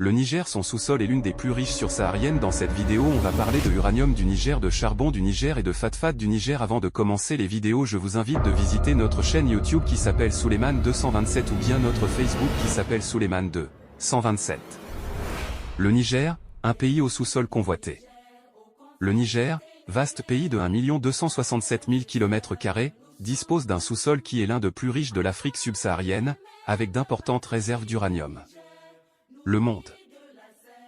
Le Niger, son sous-sol est l'une des plus riches subsahariennes. Dans cette vidéo on va parler de uranium du Niger, de charbon du Niger et de phosphate du Niger. Avant de commencer les vidéos, je vous invite de visiter notre chaîne YouTube qui s'appelle Souleymane 227 ou bien notre Facebook qui s'appelle Souleymane 227. Le Niger, un pays au sous-sol convoité. Le Niger, vaste pays de 1 267 000 km², dispose d'un sous-sol qui est l'un des plus riches de l'Afrique subsaharienne, avec d'importantes réserves d'uranium. Le Monde.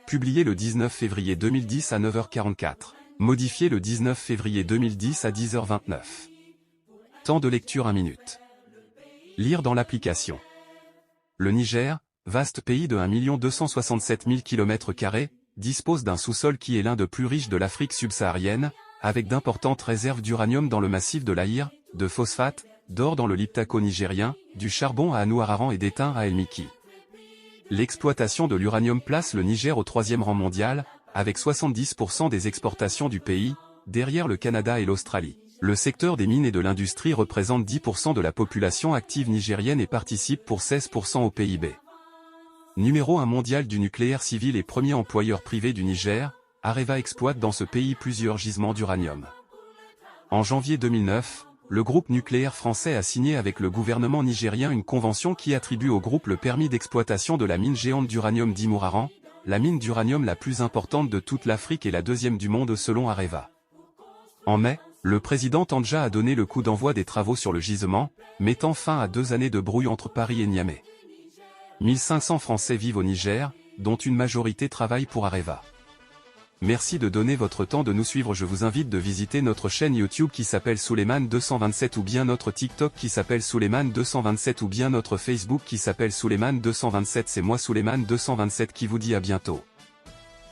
Publié le 19 février 2010 à 9h44. Modifié le 19 février 2010 à 10h29. Temps de lecture 1 minute. Lire dans l'application. Le Niger, vaste pays de 1 267 000 km², dispose d'un sous-sol qui est l'un des plus riches de l'Afrique subsaharienne, avec d'importantes réserves d'uranium dans le massif de l'Aïr, de phosphate, d'or dans le Liptako nigérien, du charbon à Anouararan et d'étain à El Miki. L'exploitation de l'uranium place le Niger au 3e rang mondial, avec 70% des exportations du pays, derrière le Canada et l'Australie. Le secteur des mines et de l'industrie représente 10% de la population active nigérienne et participe pour 16% au PIB. Numéro 1 mondial du nucléaire civil et premier employeur privé du Niger, Areva exploite dans ce pays plusieurs gisements d'uranium. En janvier 2009, le groupe nucléaire français a signé avec le gouvernement nigérien une convention qui attribue au groupe le permis d'exploitation de la mine géante d'uranium d'Imouraran, la mine d'uranium la plus importante de toute l'Afrique et la deuxième du monde selon Areva. En mai, le président Tandja a donné le coup d'envoi des travaux sur le gisement, mettant fin à 2 années de brouille entre Paris et Niamey. 1500 Français vivent au Niger, dont une majorité travaille pour Areva. Merci de donner votre temps de nous suivre. Je vous invite de visiter notre chaîne YouTube qui s'appelle Souleymane 227 ou bien notre TikTok qui s'appelle Souleymane 227 ou bien notre Facebook qui s'appelle Souleymane 227. C'est moi Souleymane 227 qui vous dit à bientôt.